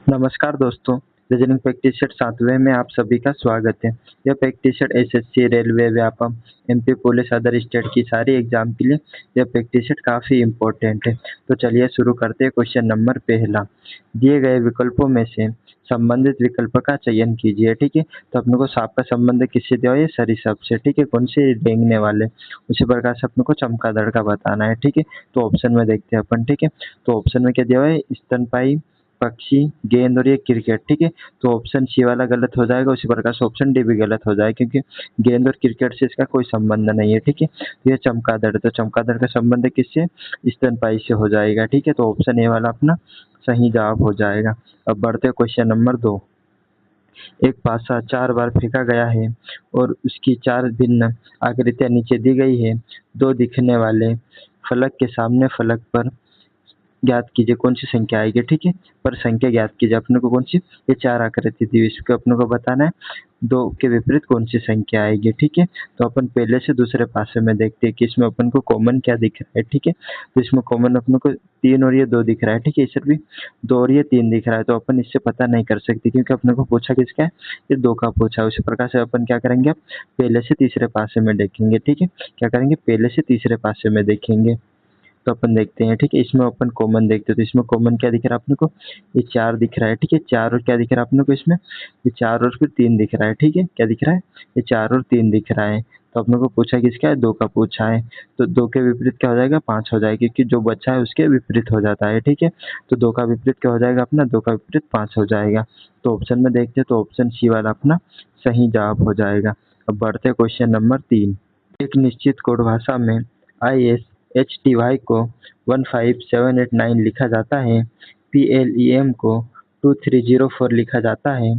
नमस्कार दोस्तों, reasoning practice set 7वें में आप सभी का स्वागत है। यह practice set SSC, railway, Vyapam, MP police, other state की सारी एग्जाम के लिए यह प्रैक्टिस सेट काफ़ी इम्पोर्टेंट है। तो चलिए शुरू करते हैं। क्वेश्चन नंबर पहला, दिए गए विकल्पों में से संबंधित विकल्प का चयन कीजिए। ठीक है, तो अपने को सांप का संबंध किससे दिया हुआ है? सरीसृप से। ठीक है, कौन से? रेंगने वाले। उसी प्रकार से अपने को चमगादड़ का बताना है। ठीक है, तो ऑप्शन में देखते हैं अपन। ठीक है, तो ऑप्शन में क्या दिया हुआ है? स्तनपायी, पक्षी, गेंद और ये क्रिकेट। ठीक है, तो ऑप्शन सी वाला गलत हो जाएगा। उसी प्रकार से ऑप्शन डी भी गलत हो जाएगा, क्योंकि गेंद और क्रिकेट से इसका कोई संबंध नहीं है। ठीक है, तो ये चमगादड़, तो चमगादड़ का संबंध किससे? स्तनपायी से हो जाएगा। ठीक है, तो ऑप्शन ए वाला अपना सही जवाब हो जाएगा। अब बढ़ते हैं क्वेश्चन नंबर 2। एक पासा 4 बार फेंका गया है और उसकी 4 भिन्न आकृतियां नीचे दी गई है। 2 दिखने वाले फलक के सामने फलक पर ज्ञात कीजिए कौन सी संख्या आएगी। ठीक है, पर संख्या ज्ञात कीजिए। अपने को कौन सी? ये 4 आकृति दी हुई, इसको अपने को बताना है 2 के विपरीत कौन सी संख्या आएगी। ठीक है, तो अपन पहले से दूसरे पासे में देखते हैं कि इसमें अपन को कॉमन क्या दिख रहा है। ठीक है, तो इसमें कॉमन अपने को 3 और ये 2 दिख रहा है। ठीक है, इस भी 2 और ये 3 दिख रहा है, तो अपन इससे पता नहीं कर सकते, क्योंकि अपने को पूछा किसका है? ये 2 का पूछा है। उसी प्रकार से अपन क्या करेंगे? अब पहले से तीसरे पासे में देखेंगे। ठीक है, क्या करेंगे? पहले से तीसरे पासे में देखेंगे। तो अपन देखते हैं। ठीक है, इसमें अपन कॉमन देखते हैं, तो इसमें कॉमन क्या दिख रहा है अपने को? ये 4 दिख रहा है। ठीक है, 4 और क्या दिख रहा है अपने को इसमें? ये 4 और फिर 3 दिख रहा है। ठीक है, क्या दिख रहा है? ये 4 और 3 दिख रहा है। तो अपने को पूछा किसका है? 2 का पूछा है। तो 2 के विपरीत क्या हो जाएगा? 5 हो जाएगा, क्योंकि जो बचा है उसके विपरीत हो जाता है। ठीक है, तो 2 का विपरीत क्या हो जाएगा अपना? 2 का विपरीत 5 हो जाएगा। तो ऑप्शन में देखते हैं, तो ऑप्शन सी वाला अपना सही जवाब हो जाएगा। अब बढ़ते हैं क्वेश्चन नंबर 3। एक निश्चित कोड भाषा में ISHTY को 15789 लिखा जाता है, PLEM को 2304 लिखा जाता है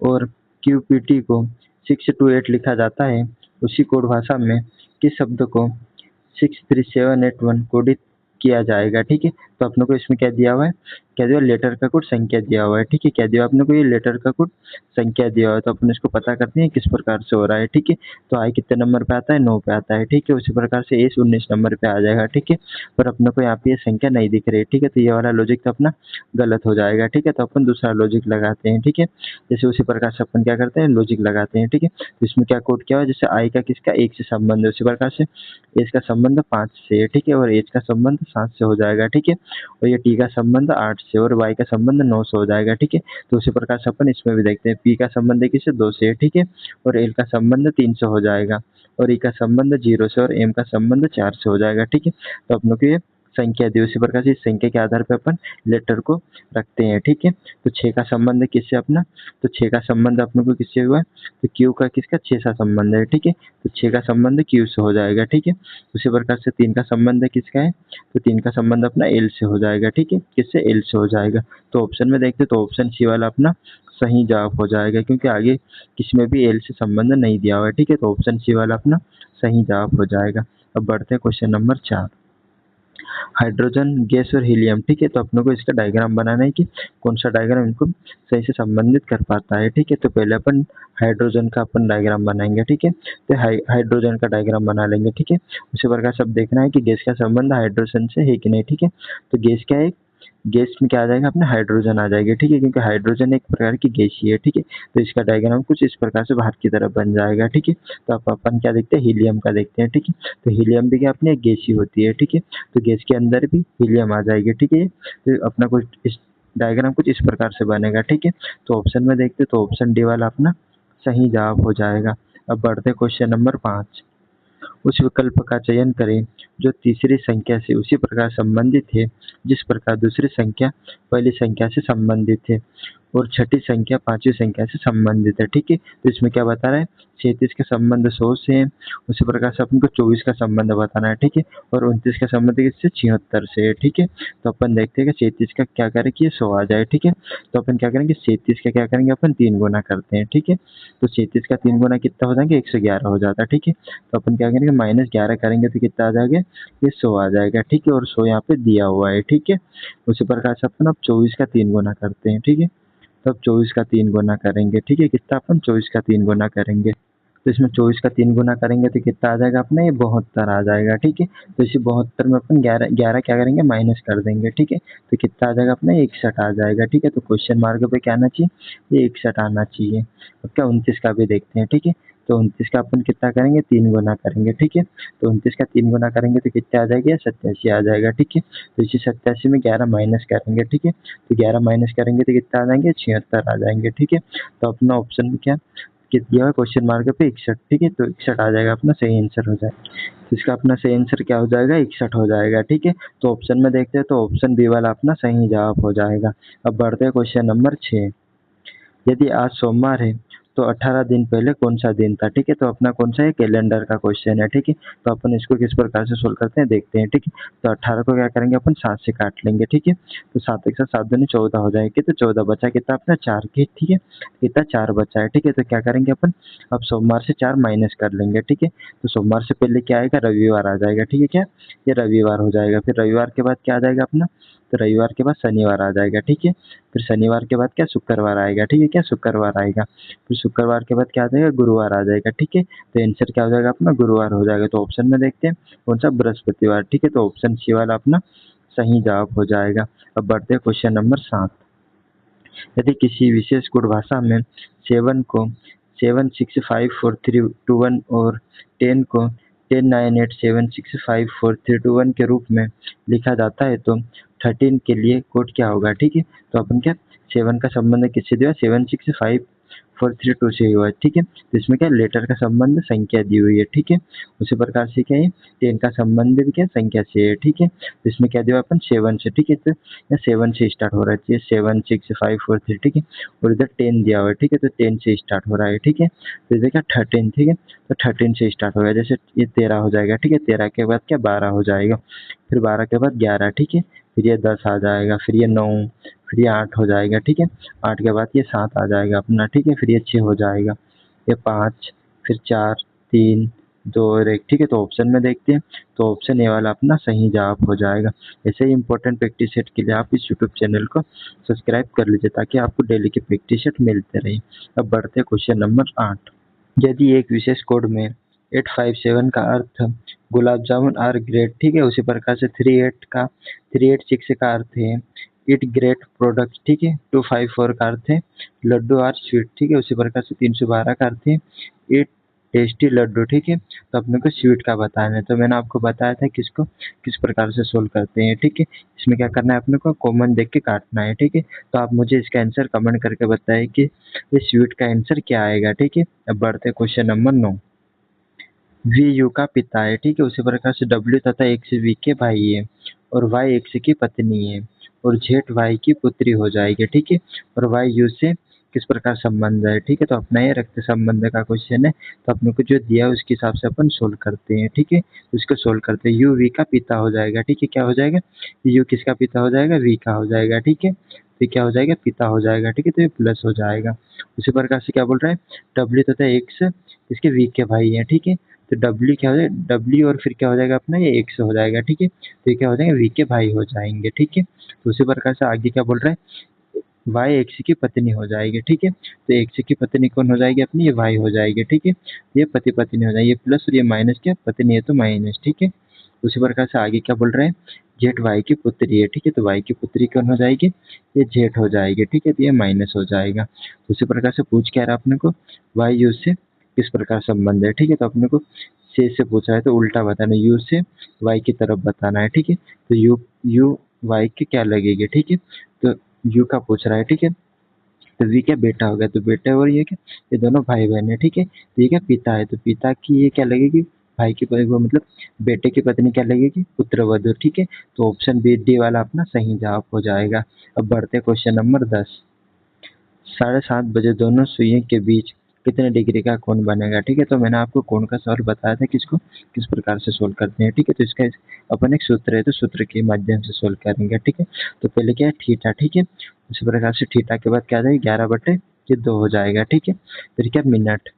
और QPT को 628 लिखा जाता है। उसी कोड भाषा में किस शब्द को 63781 कोडित किया जाएगा? ठीक है, तो अपने को इसमें क्या दिया हुआ है? क्या दिया हुआ है? लेटर का कोड संख्या दिया हुआ है। ठीक है, क्या दिया हुआ है अपने को? ये लेटर का कोड संख्या दिया हुआ है, तो अपन इसको पता करते हैं किस प्रकार से हो रहा है। ठीक है, तो आई कितने नंबर पे आता है? 9 पे आता है। ठीक है, उसी प्रकार से एस 19 नंबर पे आ जाएगा। ठीक है, पर अपने को यहाँ पे ये संख्या नहीं दिख रही है। ठीक है, तो ये वाला लॉजिक तो अपना गलत हो जाएगा। ठीक है, तो अपन दूसरा लॉजिक लगाते हैं। ठीक है, जैसे उसी प्रकार से अपन क्या करते हैं? लॉजिक लगाते हैं। ठीक है, तो इसमें क्या कोड किया हुआ है? जैसे आई का किसका? 1 से संबंध है, उसी प्रकार से एस का संबंध 5 से है। ठीक है, और एच का संबंध 7 से हो जाएगा। ठीक है, और ये टी का संबंध 8 से और वाई का संबंध 9 से हो जाएगा। ठीक है, तो उसी प्रकार से अपन इसमें भी देखते हैं। पी का संबंध है किससे? 2 से है। ठीक है, और एल का संबंध 3 से हो जाएगा और ई का संबंध 0 से और एम का संबंध 4 से हो जाएगा। ठीक है, तो अपनों को ये संख्या दी, उसी प्रकार से इस संख्या के आधार पर अपन लेटर को रखते हैं। ठीक है, तो 6 का संबंध किससे अपना? तो 6 का संबंध अपने को किससे हुआ है? तो क्यू का किसका? 6 सा संबंध है। ठीक है, तो 6 का संबंध क्यू से हो जाएगा। ठीक है, उसी प्रकार से 3 का संबंध किसका है? तो 3 का संबंध अपना एल से हो जाएगा। ठीक है, किससे? एल से हो जाएगा। तो ऑप्शन में देखते तो ऑप्शन सी वाला अपना सही जवाब हो जाएगा, क्योंकि आगे किसी में भी एल से संबंध नहीं दिया हुआ है। ठीक है, तो ऑप्शन सी वाला अपना सही जवाब हो जाएगा। अब बढ़ते हैं क्वेश्चन नंबर 4। हाइड्रोजन गैस और हीलियम। ठीक है, तो अपने को इसका डायग्राम बनाना है कि कौन सा डायग्राम इनको सही से संबंधित कर पाता है। ठीक है, तो पहले अपन हाइड्रोजन का अपन डायग्राम बनाएंगे। ठीक है, तो हाइड्रोजन का डायग्राम बना लेंगे। ठीक है, उसी प्रकार से अब देखना है कि गैस का संबंध हाइड्रोजन से है कि नहीं। ठीक है, तो गैस क्या है? गैस में क्या आ जाएगा अपने? हाइड्रोजन आ जाएगा। ठीक है, क्योंकि हाइड्रोजन एक प्रकार की गैस ही है। ठीक है, तो इसका डायग्राम कुछ इस प्रकार से बाहर की तरफ बन जाएगा। ठीक है, तो अब अपन क्या देखते हैं? हीलियम का देखते हैं। ठीक है, तो हीलियम भी क्या अपनी एक गैस ही होती है। ठीक है, तो गैस के अंदर भी हीलियम आ जाएगी। ठीक है, तो अपना कुछ इस डायग्राम कुछ इस प्रकार से बनेगा। ठीक है, तो ऑप्शन में देखते तो ऑप्शन डी वाला अपना सही जवाब हो जाएगा। अब बढ़ते क्वेश्चन नंबर 5। उस विकल्प का चयन करें जो तीसरी संख्या से उसी प्रकार संबंधित है जिस प्रकार दूसरी संख्या पहली संख्या से संबंधित है और छठी संख्या पांचवी संख्या से संबंधित है। ठीक है, तो इसमें क्या बता रहा है? 37 का संबंध 100 से है, उसी प्रकार से अपन को 24 का संबंध बताना है। ठीक है, और 29 का संबंध किससे? 76 से है। ठीक है, तो अपन देखते हैं कि 37 का क्या करें कि ये 100 आ जाए। ठीक है, तो अपन क्या करेंगे? 37 का क्या करेंगे? अपन 3 गुना करते हैं। ठीक है, तो 37 का 3 गुना कितना हो जाएंगे? 111 हो जाता है। ठीक है, तो अपन क्या करेंगे? -11 करेंगे तो कितना आ जाएगा? ये 100 आ जाएगा। ठीक है, और 100 यहाँ पे दिया हुआ है। ठीक है, उसी प्रकार से अपन अब 24 का 3 गुना करते हैं। ठीक है, तो अब 24 का 3 गुना करेंगे। ठीक है, कितना? अपन 24 का 3 गुना करेंगे तो इसमें 24 का 3 गुना करेंगे तो कितना आ जाएगा अपना, ये 72 आ जाएगा, ठीक है। तो इसी 72 में अपन 11 क्या करेंगे, माइनस कर देंगे, ठीक है। तो कितना आ जाएगा अपना, 61 आ जाएगा, ठीक है। तो क्वेश्चन मार्क पे क्या आना चाहिए, ये 61 आना चाहिए। अब क्या 29 का भी देखते हैं, ठीक है। तो 29 का अपन कितना करेंगे, 3 गुना करेंगे, ठीक है। तो 29 का 3 गुना करेंगे तो कितना आ जाएगा, 87 आ जाएगा, ठीक है। तो इसी 87 में 11 माइनस करेंगे, ठीक है। तो 11 माइनस करेंगे तो कितना आ जाएंगे, 76 आ जाएंगे, ठीक है। तो अपना ऑप्शन में क्या दिया हुआ क्वेश्चन मार्क पे 61, ठीक है। तो 61 आ जाएगा, अपना सही आंसर हो जाएगा। तो इसका अपना सही आंसर क्या हो जाएगा, 61 हो जाएगा, ठीक है। तो ऑप्शन में देखते हैं, तो ऑप्शन बी वाला अपना सही जवाब हो जाएगा। अब बढ़ते हैं क्वेश्चन नंबर 6। यदि आज सोमवार है तो 18 दिन पहले कौन सा दिन था, ठीक है। तो अपना कौन सा है, कैलेंडर का क्वेश्चन है, ठीक है। तो अपन इसको किस प्रकार से सोल्व करते हैं देखते हैं, ठीक है। तो 18 को क्या करेंगे, अपन 7 से काट लेंगे, ठीक है। तो 7 एक साथ 7 दूनी 14 हो जाएगी, तो 14 बचा कितना अपना 4 की, ठीक है। कितना 4 बचा है, ठीक है। तो क्या करेंगे अपन, अब सोमवार से 4 माइनस कर लेंगे, ठीक है। तो सोमवार से पहले क्या आएगा, रविवार आ जाएगा, ठीक है। क्या ये रविवार हो जाएगा। फिर रविवार के बाद क्या आ जाएगा अपना, तो रविवार के बाद शनिवार आ जाएगा, ठीक है। फिर शनिवार के बाद क्या, शुक्रवार आएगा, ठीक है। क्या शुक्रवार आएगा। फिर शुक्रवार के बाद क्या आ जाएगा, गुरुवार आ जाएगा, ठीक है। तो आंसर क्या हो जाएगा अपना, गुरुवार हो जाएगा। तो ऑप्शन में देखते हैं कौन सा, बृहस्पतिवार, ठीक है। तो ऑप्शन सी वाला अपना सही जवाब हो जाएगा। अब बढ़ते हैं क्वेश्चन नंबर 7। यदि किसी विशेष गुण भाषा में 7 को 7 6 5 4 3 2 1 और 10 को 10 9 8 7 6 5 4 3 2 1 के रूप में लिखा जाता है तो 13 के लिए कोड क्या होगा, ठीक है। तो अपन क्या 7 का संबंध किससे दिया, 7 6 5 4 3 2 से हुआ है, ठीक है। तो इसमें क्या लेटर का संबंध संख्या दी हुई है, ठीक है। उसी प्रकार से क्या है 10 का संबंध भी क्या संख्या से है, ठीक है। तो इसमें क्या दिया अपन 7 से, ठीक है। तो या 7 से स्टार्ट हो रहा है, 7 6 5 4 3, ठीक है। और इधर 10 दिया हुआ है, ठीक है। तो 10 से स्टार्ट हो रहा है, ठीक है। तो इधर क्या 13, ठीक है। तो 13 से स्टार्ट हो गया, जैसे ये 13 हो जाएगा, ठीक है। 13 के बाद क्या 12 हो जाएगा, फिर 12 के बाद 11, ठीक है। फिर ये 10 आ जाएगा, फिर ये 9, फिर ये 8 हो जाएगा, ठीक है। 8 के बाद ये 7 आ जाएगा अपना, ठीक है। फिर ये 6 हो जाएगा, ये 5, फिर 4 3 2 और 1, ठीक है। तो ऑप्शन में देखते हैं, तो ऑप्शन ए वाला अपना सही जवाब हो जाएगा। ऐसे ही इंपॉर्टेंट प्रैक्टिस सेट के लिए आप इस यूट्यूब चैनल को सब्सक्राइब कर लीजिए ताकि आपको डेली के प्रैक्टिस सेट मिलते रहे। अब बढ़ते हैं क्वेश्चन नंबर 8। यदि एक विशेष कोड में 857 का अर्थ गुलाब जामुन आर ग्रेट, ठीक है। उसी प्रकार से 386 का अर्थ है इट ग्रेट प्रोडक्ट, ठीक है। 254 का अर्थ है लड्डू आर स्वीट, ठीक है। उसी प्रकार से 312 का अर्थ है इट टेस्टी लड्डू, ठीक है। तो अपने को स्वीट का बताना है, तो मैंने आपको बताया था किसको किस प्रकार से सोल्व करते हैं, ठीक है। इसमें क्या करना है, अपने को कॉमन देख के काटना है, ठीक है। तो आप मुझे इसका आंसर कमेंट करके बताएं कि ये स्वीट का आंसर क्या आएगा, ठीक है। अब बढ़ते क्वेश्चन नंबर 9। वी यू का पिता है, ठीक है। उसी प्रकार से डब्ल्यू तथा एक्स वी के भाई है और वाई एक्स की पत्नी है और जेड वाई की पुत्री हो जाएगी, ठीक है। और वाई यू से किस प्रकार संबंध है, ठीक है। तो अपना ये रक्त संबंध का क्वेश्चन है, तो अपने को जो दिया है उसके हिसाब से अपन सोल्व करते हैं, ठीक है। तो इसको सोल्व करते हैं, यू वी का पिता हो जाएगा, ठीक है। क्या हो जाएगा, यू किसका पिता हो जाएगा, वी का हो जाएगा, ठीक है। तो क्या हो जाएगा, पिता हो जाएगा, ठीक है। तो ये प्लस हो जाएगा। उसी प्रकार से क्या बोल रहा है, डब्ल्यू तथा एक्स इसके वी के भाई हैं, ठीक है। तो डब्ल्यू क्या हो जाएगा, डब्ल्यू और फिर क्या हो जाएगा अपना, ये एक्स हो जाएगा, ठीक है। तो ये क्या हो जाएंगे, वी के भाई हो जाएंगे, ठीक है। तो उसी प्रकार से आगे क्या बोल रहा है, वाई एक्स की पत्नी हो जाएगी, ठीक है। तो एक्स की पत्नी कौन हो जाएगी अपनी, ये वाई हो जाएगी, ठीक है। ये पति पत्नी हो जाएगी, ये प्लस और ये माइनस, क्या पत्नी है तो माइनस, ठीक है। उसी प्रकार से आगे क्या बोल रहे हैं, जेठ वाई की पुत्री है, ठीक है। तो वाई की पुत्री कौन हो जाएगी, ये जेठ हो जाएगी, ठीक है। तो ये माइनस हो जाएगा। उसी प्रकार से पूछ क्या रहा अपने को, वाई यू से किस प्रकार संबंध है, ठीक है। तो अपने को से पूछा है तो उल्टा बताना, यू से वाई की तरफ बताना है, ठीक है। तो यू वाई के क्या लगेगी, ठीक है। तो यू का पूछ रहा है, ठीक है। तो वी क्या बेटा हो गया, तो बेटा और ये क्या, ये दोनों भाई बहन है, ठीक है। तो ये क्या पिता है, तो पिता की ये क्या लगेगी, भाई की वो मतलब बेटे की पत्नी क्या लगेगी, पुत्रवधू, ठीक है। तो ऑप्शन बी डी वाला अपना सही जवाब हो जाएगा। अब बढ़ते क्वेश्चन नंबर 10। 7:30 बजे दोनों सुइयों के बीच कितने डिग्री का कोण बनेगा, ठीक है। तो मैंने आपको कोण का सवाल बताया था किसको किस प्रकार से सोल्व करते हैं, ठीक है। तो इसका अपन एक सूत्र है, तो सूत्र के माध्यम से सोल्व करेंगे, ठीक है। तो पहले क्या है थीटा, ठीक है। उसी प्रकार से थीटा के बाद क्या आ जाएगा 11/2 हो जाएगा, ठीक है। फिर क्या मिनट,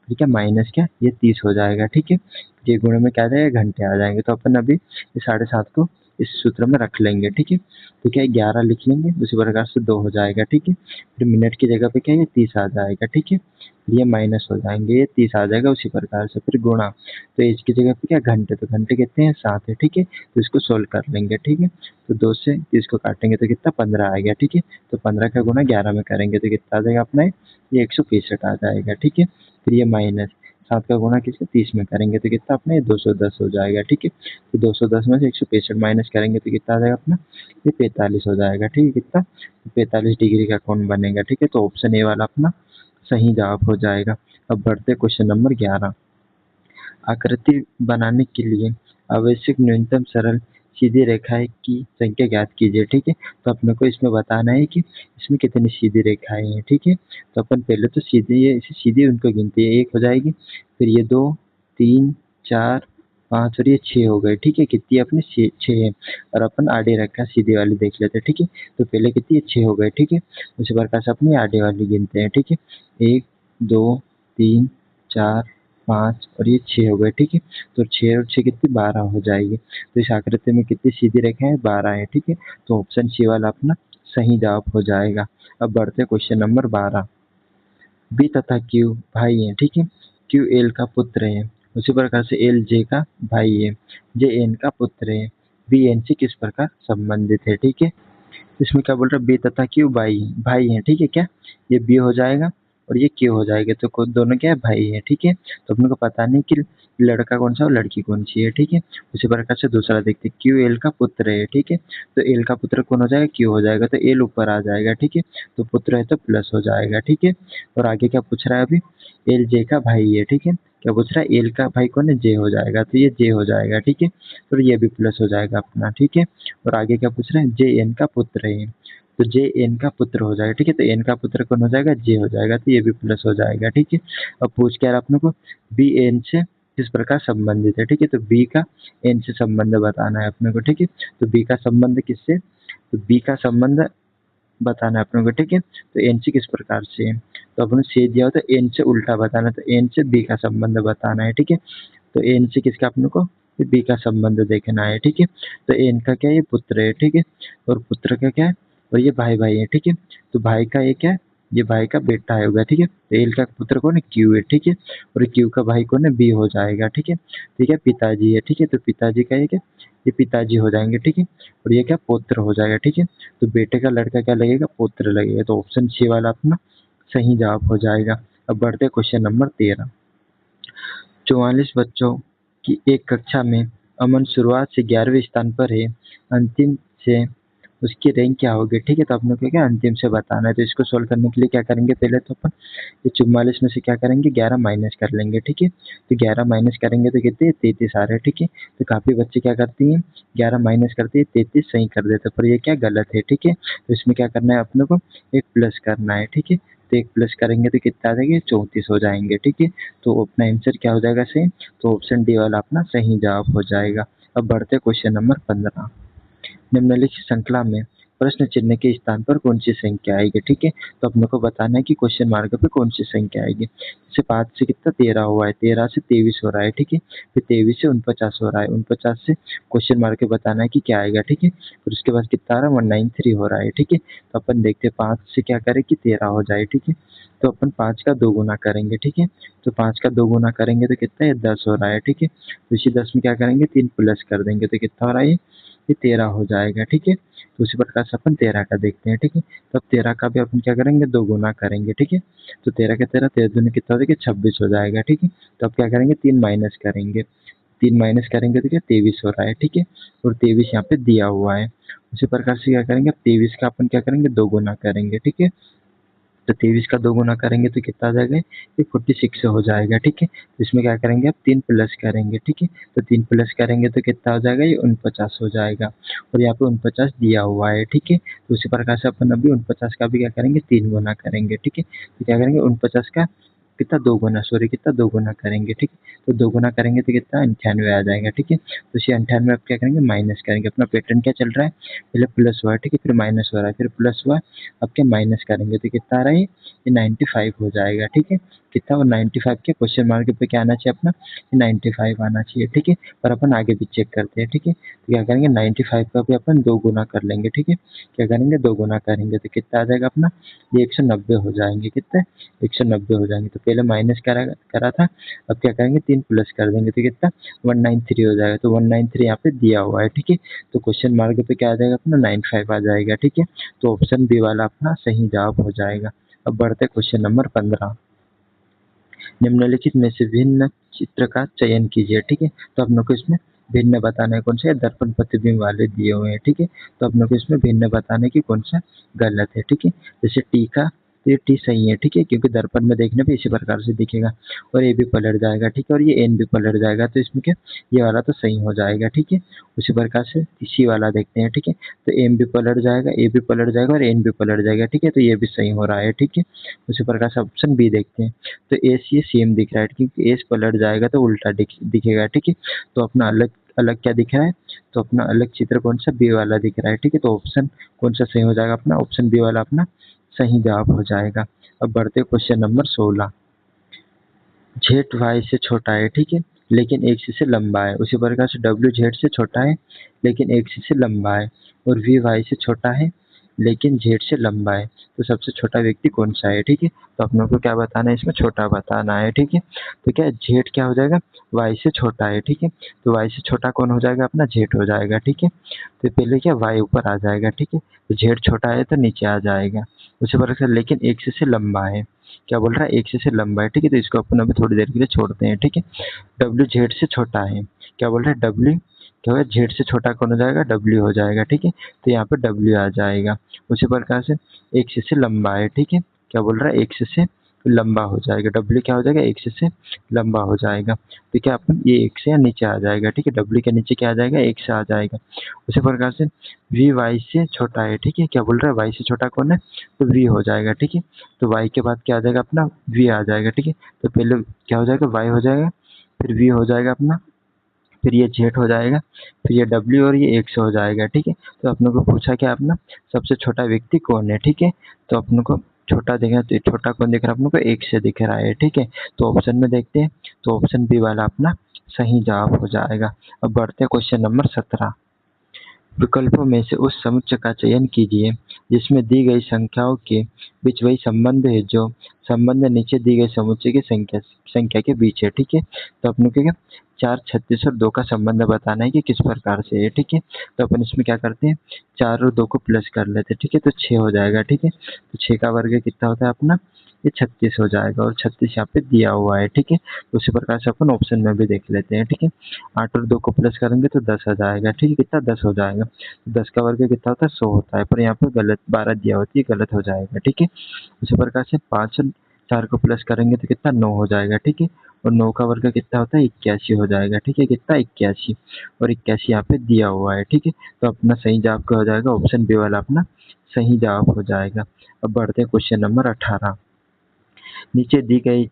फिर क्या माइनस क्या ये 30 हो जाएगा, ठीक है। ये गुणे में क्या आ जाएगा घंटे आ जाएंगे। तो अपन अभी ये 7:30 को इस सूत्र में रख लेंगे, ठीक है। तो क्या है 11 लिख लेंगे, उसी प्रकार से 2 हो जाएगा, ठीक है। फिर मिनट की जगह पे क्या है 30 आ जाएगा, ठीक है। ये माइनस हो जाएंगे, ये 30 आ जाएगा उसी प्रकार से, फिर गुणा। तो एज की जगह पे क्या घंटे, तो घंटे कितने हैं 7 है, ठीक है। तो इसको सोल्व कर लेंगे, ठीक है। तो 2 से 30 को काटेंगे तो कितना 15 आ गया, ठीक है। तो 15 का गुणा 11 में करेंगे तो कितना आ जाएगा अपना ये 165 आ जाएगा, ठीक है। फिर ये माइनस 7 का गुणा किसके 30 में करेंगे तो कितना अपना ये 210 हो जाएगा, ठीक है। तो 210 में से 165 माइनस करेंगे तो कितना आ जाएगा अपना ये 45 हो जाएगा, ठीक है। कितना 45 डिग्री का कोण बनेगा, ठीक है। तो ऑप्शन ए वाला अपना सही जवाब हो जाएगा। अब बढ़ते क्वेश्चन नंबर 11। आकृति बनाने के लिए आवश्यक न्यूनतम सरल सीधी रेखाएं की संख्या ज्ञात कीजिए, ठीक है। तो अपने को इसमें बताना है कि इसमें कितनी सीधी रेखाएं हैं, ठीक है। तो अपन पहले तो सीधी उनको गिनती है, 1 हो जाएगी, फिर ये 2 3 4 5 और ये 6 हो गए, ठीक है। कितनी अपनी 6 है, और अपन आड़े रेखा सीधी वाली देख लेते हैं, ठीक है। तो पहले कितनी 6 हो गए, ठीक है। उसी प्रकार से अपनी आड़े वाली गिनते हैं, ठीक है। 1 2 3 4 5 और ये 6 हो गए, ठीक है। तो 6 और 6 कितनी 12 हो जाएगी। तो इस आकृति में कितनी सीधी रेखाएं हैं 12 है, ठीक है। तो ऑप्शन सी वाला अपना सही जवाब हो जाएगा। अब बढ़ते क्वेश्चन नंबर 12। बी तथा क्यू भाई हैं, ठीक है। क्यू एल का पुत्र है, उसी प्रकार से एल जे का भाई है, जे एन का पुत्र है, बी एन से किस प्रकार संबंधित है, ठीक है। इसमें क्या बोल रहा है बी तथा क्यू भाई है, ठीक है। क्या ये बी हो जाएगा और ये क्यू हो जाएगा, तो दोनों क्या है भाई है, ठीक है। तो अपने को पता नहीं कि लड़का कौन सा और लड़की कौन सी है, ठीक है। उसी प्रकार से दूसरा देखते हैं, क्यू एल का पुत्र है, ठीक है। तो एल का पुत्र कौन हो जाएगा क्यू हो जाएगा, तो एल ऊपर आ जाएगा, ठीक है। तो पुत्र है तो प्लस हो जाएगा, ठीक है। और आगे क्या पूछ रहा है अभी, एल जे का भाई है, ठीक है। क्या पूछ रहा है एल का भाई कौन है जे हो जाएगा, तो ये जे हो जाएगा, ठीक है। और ये भी प्लस हो जाएगा अपना, ठीक है। और आगे क्या पूछ रहे हैं जे एन का पुत्र है, तो जे एन का पुत्र हो जाएगा, ठीक है। तो एन का पुत्र कौन हो जाएगा जे हो जाएगा, तो ये भी प्लस हो जाएगा, ठीक है। अब पूछ क्या अपने को बी एन से किस प्रकार संबंधित है, ठीक है। तो बी का एन से संबंध बताना है अपने को, ठीक है। तो बी का संबंध किससे, तो बी का संबंध बताना है अपने को, ठीक है। तो एन से किस प्रकार से है, तो अपने से दिया हो तो एन से उल्टा बताना, तो एन से बी का संबंध बताना है, ठीक है। तो एन से किसका अपने को बी का संबंध देखना है, ठीक है। तो एन का क्या है ये पुत्र है, ठीक है। और पुत्र का क्या है और ये भाई है, ठीक है। तो भाई का ये क्या है ये भाई का बेटा है होगा, ठीक है। तो एल का पुत्र कौन है क्यू है, ठीक है। और क्यू का भाई कौन है बी हो जाएगा, ठीक है। ठीक है पिताजी है, ठीक है। तो पिताजी का ये क्या ये पिताजी हो जाएंगे, ठीक है। और ये क्या पुत्र हो जाएगा, ठीक है। तो बेटे का लड़का क्या लगेगा पुत्र लगेगा, तो ऑप्शन सी वाला अपना सही जवाब हो जाएगा। अब बढ़ते क्वेश्चन नंबर 13। 44 बच्चों की एक कक्षा में अमन शुरुआत से 11वें स्थान पर है, अंतिम से उसकी रैंक क्या होगी, ठीक है। तो अपने को क्या अंतिम से बताना है, तो इसको सोल्व करने के लिए क्या करेंगे पहले तो अपन ये 44 में से क्या करेंगे 11 माइनस कर लेंगे, ठीक है। तो 11 माइनस करेंगे तो कितने 33 आ रहे हैं, ठीक है। तो काफ़ी बच्चे क्या करती हैं 11 माइनस करते हैं 33 सही कर देते हैं, पर ये क्या गलत है, ठीक है। तो इसमें क्या करना है अपने को एक प्लस करना है, ठीक है। तो एक प्लस करेंगे तो कितना आ जाएगा 34 हो जाएंगे, ठीक है। तो अपना आंसर क्या हो जाएगा सही, तो ऑप्शन डी वाला अपना सही जवाब हो जाएगा। अब बढ़ते क्वेश्चन नंबर 15। निम्नलिखित श्रृंखला में प्रश्न चिन्ह के स्थान पर कौन सी संख्या आएगी, ठीक है। तो अपने को बताना है कि क्वेश्चन मार्क पे कौन सी संख्या आएगी। जैसे 5 से कितना 13 हुआ है, 13 से 23 हो रहा है, ठीक है। फिर 23 से 49 हो रहा है, 49 से क्वेश्चन मार्क पे बताना है कि क्या आएगा, ठीक है। फिर उसके बाद कितना आ रहा है 193 हो रहा है, ठीक है। तो अपन देखते हैं 5 से क्या करें कि 13 हो जाए, ठीक है। तो अपन 5 का 2 गुना करेंगे, ठीक है। तो 5 का 2 गुना करेंगे तो कितना है 10 हो रहा है, ठीक है। तो इसी 10 में क्या करेंगे 3 प्लस कर देंगे तो कितना हो रहा है ये 13 हो जाएगा, ठीक है। तो उसी प्रकार से अपन 13 का देखते हैं, ठीक है। तो अब 13 का भी अपन क्या करेंगे 2 गुना करेंगे, ठीक है। तो 13 का 13 13 दूनी कितना हो जाएगा 26 हो जाएगा, ठीक है। तो अब क्या करेंगे 3 माइनस करेंगे, 3 माइनस करेंगे तो क्या 23 हो रहा है, ठीक है। और 23 यहाँ पे दिया हुआ है। उसी प्रकार से क्या करेंगे 23 का अपन क्या करेंगे 2 गुना करेंगे, ठीक है। तो 23 का 2 गुना करेंगे तो कितना आ जाएगा ये 46 हो जाएगा, ठीक है। तो इसमें क्या करेंगे अब 3 प्लस करेंगे, ठीक है। तो 3 प्लस करेंगे तो कितना हो जाएगा ये 49 हो जाएगा, और यहाँ पे 49 दिया हुआ है, ठीक है। तो उसी प्रकार से अपन अभी 49 का भी क्या करेंगे 3 गुना करेंगे, ठीक है। तो क्या करेंगे 49 का कितना 2 गुना कितना 2 गुना करेंगे, ठीक है। तो 2 गुना करेंगे तो कितना 98 आ जाएगा, ठीक है। तो इसे 98 अब क्या करेंगे माइनस करेंगे, अपना पैटर्न क्या चल रहा है पहले प्लस हुआ है, ठीक है, फिर माइनस हो रहा है, फिर प्लस हुआ है, अब क्या माइनस करेंगे तो कितना आ रहा है ये 95 हो जाएगा, ठीक है। कितना 95 के क्वेश्चन मार्क पे क्या आना चाहिए अपना 95 आना चाहिए, ठीक है। और अपन आगे भी चेक करते हैं, ठीक है। तो क्या करेंगे 95 का भी अपन 2 गुना कर लेंगे, ठीक है। क्या करेंगे 2 गुना करेंगे तो कितना आ जाएगा अपना ये 190 हो जाएंगे, कितने 190 हो जाएंगे। तो पहले माइनस करा करा था, अब क्या करेंगे 3 प्लस कर देंगे तो कितना 193 हो जाएगा। तो 193 यहाँ पे दिया हुआ है, ठीक है। तो क्वेश्चन मार्क पे क्या आ जाएगा अपना 95 आ जाएगा, ठीक है। तो ऑप्शन बी वाला अपना सही जवाब हो जाएगा। अब बढ़ते क्वेश्चन नंबर 15। निम्नलिखित में से भिन्न चित्र का चयन कीजिए, ठीक है। तो अपने को इसमें भिन्न बताना है कौन सा है, दर्पण प्रतिबिंब वाले दिए हुए हैं, ठीक है। तो अपने को इसमें भिन्न बताने की कौन सा गलत है, ठीक है। जैसे टी का तो ये टी सही है, ठीक है, क्योंकि दर्पण में देखने पे इसी प्रकार से दिखेगा और ये भी पलट जाएगा, ठीक है। और ये एन भी पलट जाएगा, तो इसमें क्या ये वाला तो सही हो जाएगा, ठीक है। उसी प्रकार से इसी वाला देखते हैं, ठीक है। तो एम भी पलट जाएगा, ए भी पलट जाएगा और एन भी पलट जाएगा, ठीक है। तो ये भी सही हो रहा है, ठीक है। उसी प्रकार से ऑप्शन बी देखते हैं। तो एस ये सेम दिख रहा है, क्योंकि एस पलट जाएगा तो उल्टा दिखेगा, ठीक है। तो अपना अलग अलग क्या दिख रहा है, तो अपना अलग चित्र कौन सा बी वाला दिख रहा है, ठीक है। तो ऑप्शन कौन सा सही हो जाएगा अपना ऑप्शन बी वाला अपना सही जवाब हो जाएगा। अब बढ़ते क्वेश्चन नंबर 16। जेड वाई से छोटा है, ठीक है, लेकिन एक्स से लंबा है। उसी प्रकार से डब्ल्यू जेड से छोटा है लेकिन एक्स से लंबा है, और वी वाई से छोटा है लेकिन जेड से लंबा है। तो सबसे छोटा व्यक्ति कौन सा है, ठीक है। तो अपनों को क्या बताना है, इसमें छोटा बताना है, ठीक है। तो क्या जेड क्या हो जाएगा वाई से छोटा है, ठीक है। तो वाई से छोटा कौन हो जाएगा अपना जेड हो जाएगा, ठीक है। तो पहले क्या वाई ऊपर आ जाएगा, ठीक है। तो जेड छोटा है तो नीचे आ जाएगा। उसी प्रकार से लेकिन एक्स से लंबा है, क्या बोल रहा है एक्स से लंबा है, ठीक है। तो इसको अपन अभी थोड़ी देर के लिए छोड़ते हैं, ठीक है। डब्ल्यू जेड से छोटा है, क्या बोल रहा है डब्ल्यू क्या होगा जेड से छोटा कौन हो जाएगा डब्ल्यू हो जाएगा, ठीक है। तो यहाँ पे डब्ल्यू आ जाएगा। उसी प्रकार से एक्स से लंबा है, ठीक है, क्या बोल रहा है एक्स से लंबा हो जाएगा, डब्ल्यू क्या हो जाएगा एक्स से लंबा हो जाएगा। तो क्या अपन ये एक्स से नीचे आ जाएगा, ठीक है। डब्ल्यू के नीचे क्या आ जाएगा एक्स आ जाएगा। उसी प्रकार से वी वाई से छोटा है, ठीक है, क्या बोल रहा है वाई से छोटा कौन है, तो वी हो जाएगा, ठीक है। तो वाई के बाद क्या आ जाएगा अपना वी आ जाएगा, ठीक है। तो पहले क्या हो जाएगा वाई हो जाएगा, फिर वी हो जाएगा अपना, फिर ये जेड हो जाएगा, फिर ये डब्ल्यू और ये एक्स हो जाएगा, ठीक है। तो अपने को पूछा क्या अपना सबसे छोटा व्यक्ति कौन है, ठीक है। तो अपने को छोटा देखा तो छोटा कौन दिख रहा है अपने को एक से दिख रहा है, ठीक है। तो ऑप्शन में देखते हैं, तो ऑप्शन बी वाला अपना सही जवाब हो जाएगा। अब बढ़ते हैं क्वेश्चन नंबर 17। विकल्पों में से उस समुच्चय का चयन कीजिए जिसमें दी गई संख्याओं के बीच वही संबंध है जो संबंध नीचे दी गई समुच्चय की संख्या के बीच है, ठीक है। तो अपने को क्या 4, 36 और 2 का संबंध बताना है कि किस प्रकार से है, ठीक है। तो अपन इसमें क्या करते हैं 4 और 2 को प्लस कर लेते हैं, ठीक है। तो 6 हो जाएगा, ठीक है। तो 6 का वर्ग कितना होता है अपना ये 36 हो जाएगा, और 36 यहाँ पे दिया हुआ है, ठीक है। तो उसी प्रकार से अपन ऑप्शन में भी देख लेते हैं, ठीक है। 8 और 2 को प्लस करेंगे तो 10 आ जाएगा, ठीक है। कितना 10 हो जाएगा, 10 का वर्ग कितना होता है 100 होता है, पर यहाँ पर गलत 12 दिया होती है, गलत हो जाएगा, ठीक है। उसी प्रकार से 5 और 4 को प्लस करेंगे तो कितना 9 हो जाएगा, ठीक है। और 9 का वर्ग कितना होता है 81 हो जाएगा, ठीक है। कितना 81, और 81 यहाँ पे दिया हुआ है, ठीक है। तो अपना सही जवाब क्या हो जाएगा ऑप्शन बी वाला अपना सही जवाब हो जाएगा। अब बढ़ते हैं क्वेश्चन नंबर 18। नीचे दी गई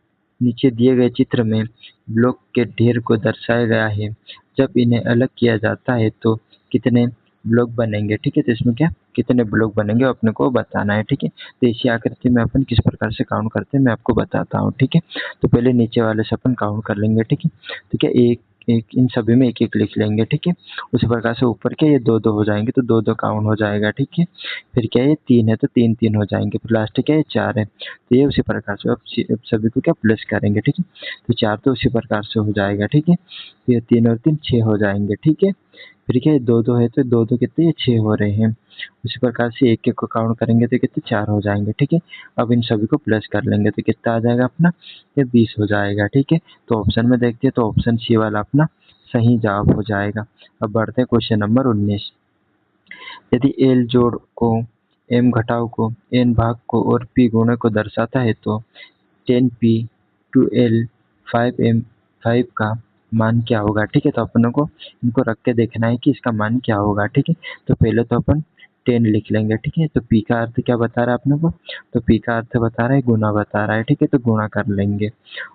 नीचे दिए गए चित्र में ब्लॉक के ढेर को दर्शाया गया है। जब इन्हें अलग किया जाता है तो कितने ब्लॉक बनेंगे, ठीक है। तो इसमें क्या कितने ब्लॉक बनेंगे अपने को बताना है, ठीक है। तो इसी आकृति में अपन किस प्रकार से काउंट करते हैं मैं आपको बताता हूँ, ठीक है। तो पहले नीचे वाले से अपन काउंट कर लेंगे, ठीक है। तो क्या एक एक इन सभी में एक एक लिख लेंगे, ठीक है। उसी प्रकार से ऊपर क्या ये 2 2 हो जाएंगे तो 2 2 काउंट हो जाएगा, ठीक है। फिर क्या ये 3 है तो 3 3 हो जाएंगे, फिर लास्ट क्या ये 4 है, तो ये उसी प्रकार से अब सभी को क्या प्लस करेंगे, ठीक है। तो 4 तो उसी प्रकार से हो जाएगा, ठीक है। फिर 3 और 3 6 हो जाएंगे, ठीक है। फिर क्या 2 2 है तो 2 2 कितने ये 6 हो रहे हैं। उसी प्रकार से एक एक को काउंट करेंगे तो कितने 4 हो जाएंगे, ठीक है। अब इन सभी को प्लस कर लेंगे तो कितना आ जाएगा अपना ये 20 हो जाएगा, ठीक है। तो ऑप्शन में देखते हैं तो ऑप्शन सी वाला अपना सही जवाब हो जाएगा। अब बढ़ते हैं क्वेश्चन नंबर 19। यदि एल जोड़ को एम घटाव को एन भाग को और पी गुणे को दर्शाता है तो 10p 2l 5m 5 का मान क्या होगा, ठीक है। तो अपनों को इनको रख के देखना है कि इसका मान क्या होगा, ठीक है। तो पहले तो अपन 10 लिख लेंगे, ठीक है। तो p का अर्थ क्या बता रहा है अपने को, तो p का अर्थ बता रहा है गुना बता रहा है, ठीक है। तो गुणा कर लेंगे।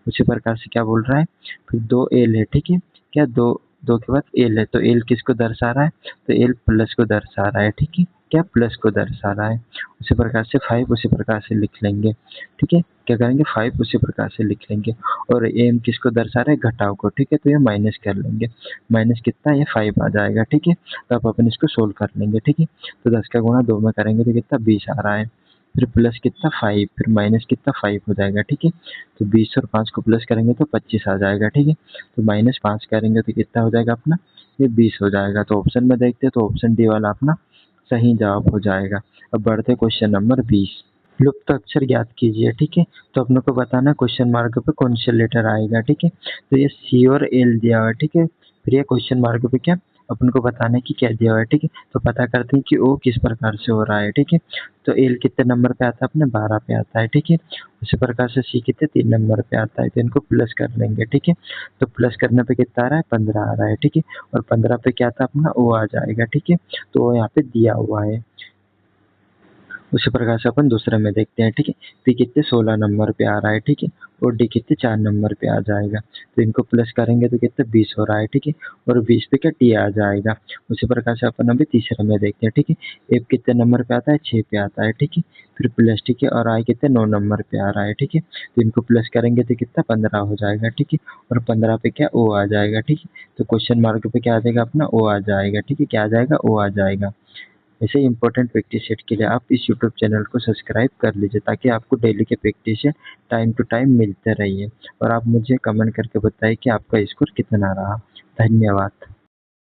उसी प्रकार से क्या बोल रहा है फिर 2l है, ठीक है। क्या 2 2 के बाद l है तो l किसको दर्शा रहा है, तो l प्लस को दर्शा रहा है, ठीक है। क्या प्लस को दर्शा रहा है। उसी प्रकार से 5 उसी प्रकार से लिख लेंगे, ठीक है। क्या करेंगे 5 उसी प्रकार से लिख लेंगे और एम किसको दर्शा रहा है, घटाव को, ठीक है। तो ये माइनस कर लेंगे, माइनस कितना, ये 5 आ जाएगा, ठीक है। तो अब अपन इसको सोल्व कर लेंगे, ठीक है। तो 10 का गुणा 2 में करेंगे तो कितना 20 आ रहा है, फिर प्लस कितना 5, फिर माइनस कितना 5 हो जाएगा, ठीक है। तो 20 और 5 को प्लस करेंगे तो 25 आ जाएगा, ठीक है। तो माइनस 5 करेंगे तो कितना हो जाएगा अपना, ये 20 हो जाएगा। तो ऑप्शन में देखते हैं तो ऑप्शन डी वाला अपना सही जवाब हो जाएगा। अब बढ़ते क्वेश्चन नंबर 20। लुप्त अक्षर ज्ञात कीजिए, ठीक है। तो अपने को बताना क्वेश्चन मार्क पे कौन सा लेटर आएगा, ठीक है। तो ये सी और एल दिया हुआ है, ठीक है। फिर ये क्वेश्चन मार्क पे क्या अपन को बताना है कि क्या दिया हुआ है, ठीक है। तो पता करते हैं कि ओ किस प्रकार से हो रहा है, ठीक है। तो एल कितने नंबर पे आता है अपने, 12 पे आता है, ठीक है। उसी प्रकार से सी कितने 3 नंबर पे आता है, तो इनको प्लस कर लेंगे, ठीक है। तो प्लस करने पे कितना आ रहा है, 15 आ रहा है, ठीक है। और 15 पे क्या था अपना, ओ आ जाएगा, ठीक है। तो वो यहाँ पे दिया हुआ है। उसी प्रकार से अपन दूसरे में देखते हैं, ठीक है। पी कितने 16 नंबर पे आ रहा है, ठीक है। और डी कितने 4 नंबर पे आ जाएगा। तो इनको प्लस करेंगे तो कितने 20 हो रहा है, ठीक है। और 20 पे क्या डी आ जाएगा। उसी प्रकार से अपन अभी तीसरे में देखते हैं, ठीक है। एफ कितने नंबर पे आता है, 6 पे आता है, ठीक है। फिर प्लस, ठीक है। और आई कितने 9 नंबर पे आ रहा है, ठीक है। तो इनको प्लस करेंगे तो कितना 15 हो जाएगा, ठीक है। और 15 पे क्या ओ आ जाएगा, ठीक है। तो क्वेश्चन मार्क पे क्या आ जाएगा अपना, ओ आ जाएगा, ठीक है। क्या आ जाएगा, ओ आ जाएगा। ऐसे ही इंपॉर्टेंट प्रैक्टिस सेट के लिए आप इस यूट्यूब चैनल को सब्सक्राइब कर लीजिए ताकि आपको डेली के practice set time to time मिलते रहिए। और आप मुझे कमेंट करके बताइए कि आपका स्कोर कितना रहा। धन्यवाद।